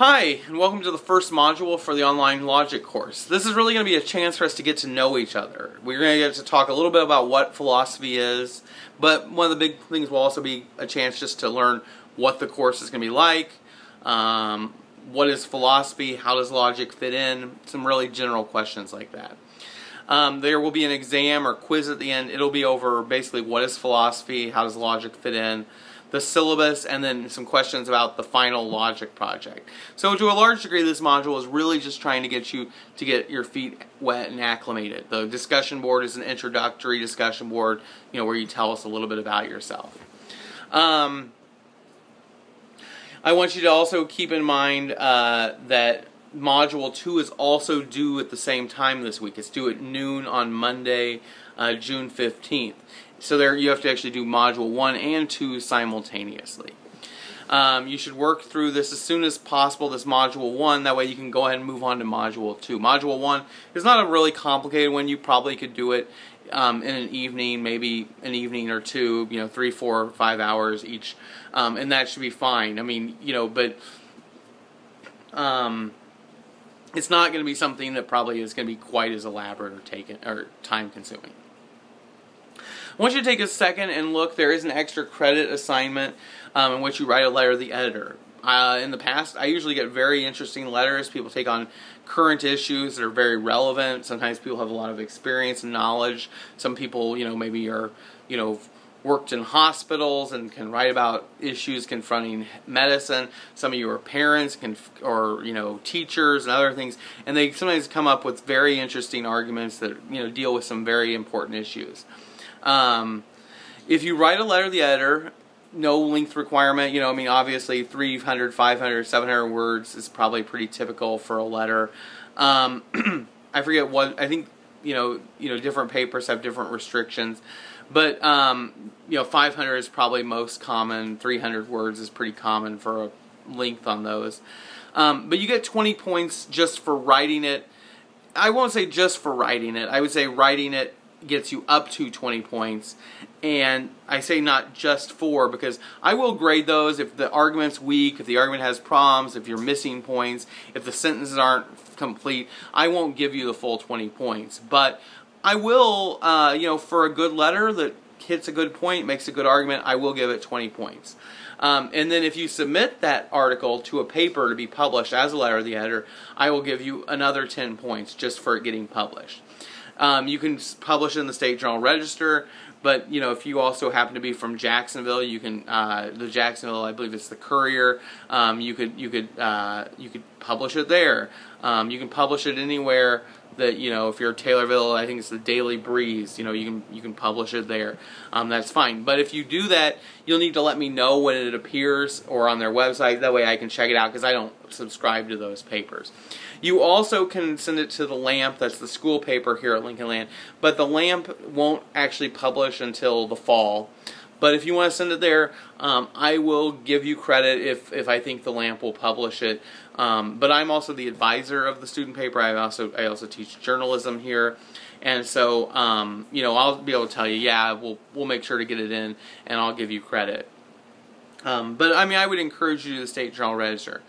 Hi, and welcome to the first module for the online logic course. This is really going to be a chance for us to get to know each other. We're going to get to talk a little bit about what philosophy is, but one of the big things will also be a chance just to learn what the course is going to be like, what is philosophy, how does logic fit in, some really general questions like that. There will be an exam or quiz at the end. It'll be over basically what is philosophy, how does logic fit in, the syllabus, and then some questions about the final logic project. So to a large degree, this module is really just trying to get you to get your feet wet and acclimated. The discussion board is an introductory discussion board, where you tell us a little bit about yourself. I want you to also keep in mind that Module 2 is also due at the same time this week. It's due at noon on Monday, June 15th. So there you have to actually do Module 1 and 2 simultaneously. You should work through this as soon as possible, this Module 1, that way you can go ahead and move on to Module 2. Module 1 is not a really complicated one. You probably could do it in an evening, maybe an evening or two, 3, 4, 5 hours each, and that should be fine. I mean, but it's not going to be something that probably is going to be quite as elaborate or time-consuming. I want you to take a second and look. There is an extra credit assignment in which you write a letter to the editor. In the past, I usually get very interesting letters. People take on current issues that are very relevant. Sometimes people have a lot of experience and knowledge. Some people, maybe are, worked in hospitals and can write about issues confronting medicine. Some of you are parents or teachers and other things, and they sometimes come up with very interesting arguments that deal with some very important issues. If you write a letter to the editor, no length requirement, obviously 300, 500, 700 words is probably pretty typical for a letter. I forget what, I think, different papers have different restrictions, but, 500 is probably most common, 300 words is pretty common for a length on those. But you get 20 points just for writing it. I won't say just for writing it, I would say writing it gets you up to 20 points, and I say not just for, because I will grade those if the argument's weak, if the argument has problems, if you're missing points, if the sentences aren't complete. I won't give you the full 20 points, but I will, for a good letter that hits a good point, makes a good argument, I will give it 20 points. And then if you submit that article to a paper to be published as a letter to the editor, I will give you another 10 points just for it getting published. You can publish it in the State Journal Register, but if you also happen to be from Jacksonville, you can the Jacksonville, I believe it's the Courier. You could publish it there. You can publish it anywhere that if you're Taylorville, I think it's the Daily Breeze. You can publish it there. That's fine. But if you do that, you'll need to let me know when it appears or on their website. That way I can check it out, because I don't subscribe to those papers. You also can send it to the Lamp. That's the school paper here at Lincoln Land. But the Lamp won't actually publish until the fall. But if you want to send it there, I will give you credit if I think the Lamp will publish it. But I'm also the advisor of the student paper. I also teach journalism here, and so I'll be able to tell you, yeah, we'll make sure to get it in, and I'll give you credit. But I mean, I would encourage you to the State Journal Register.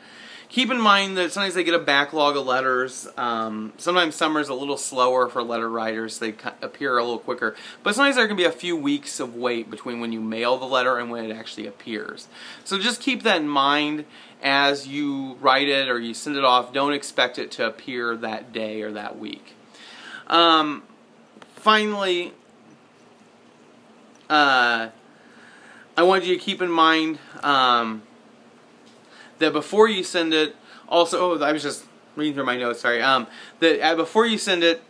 Keep in mind that sometimes they get a backlog of letters. Sometimes summer's a little slower for letter writers. They appear a little quicker. But sometimes there can be a few weeks of wait between when you mail the letter and when it actually appears. So just keep that in mind as you write it or you send it off. Don't expect it to appear that day or that week. Finally, I want you to keep in mind that before you send it, also, I was just reading through my notes, sorry, that before you send it,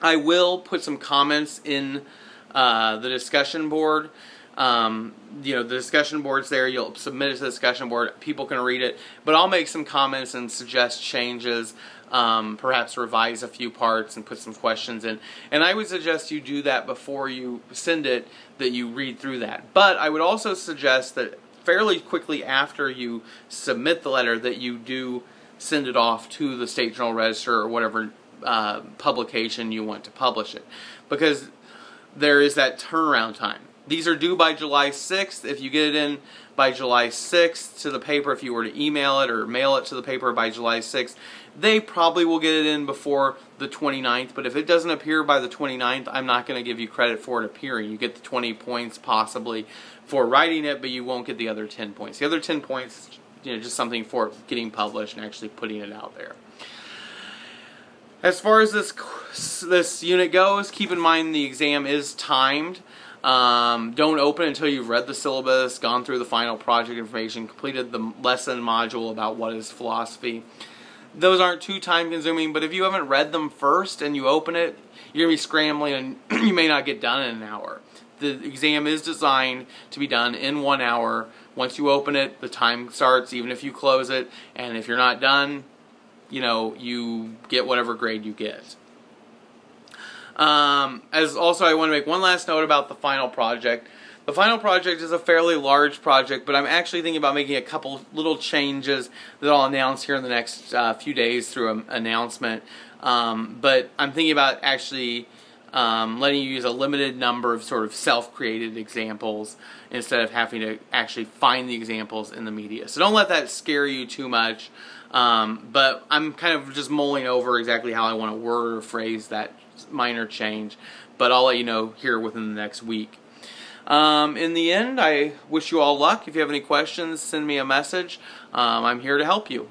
I will put some comments in the discussion board. The discussion board's there. You'll submit it to the discussion board. People can read it, but I'll make some comments and suggest changes, perhaps revise a few parts and put some questions in. And I would suggest you do that before you send it, that you read through that. But I would also suggest that fairly quickly after you submit the letter that you do send it off to the State Journal Register or whatever publication you want to publish it, because there is that turnaround time. These are due by July 6th. If you get it in by July 6th to the paper, if you were to email it or mail it to the paper by July 6th, they probably will get it in before the 29th. But if it doesn't appear by the 29th, I'm not going to give you credit for it appearing. You get the 20 points possibly for writing it, but you won't get the other 10 points. The other 10 points, just something for getting published and actually putting it out there. As far as this unit goes, keep in mind the exam is timed. Don't open until you've read the syllabus, gone through the final project information, completed the lesson module about what is philosophy. Those aren't too time consuming, but if you haven't read them first and you open it, you're going to be scrambling and you may not get done in an hour. The exam is designed to be done in 1 hour. Once you open it, the time starts even if you close it, and if you're not done, you get whatever grade you get. As also, I want to make one last note about the final project. The final project is a fairly large project, but I'm actually thinking about making a couple little changes that I'll announce here in the next few days through an announcement. But I'm thinking about actually letting you use a limited number of sort of self-created examples instead of having to actually find the examples in the media. So don't let that scare you too much. But I'm kind of just mulling over exactly how I want to word or phrase that minor change. But I'll let you know here within the next week. In the end, I wish you all luck. If you have any questions, send me a message. I'm here to help you.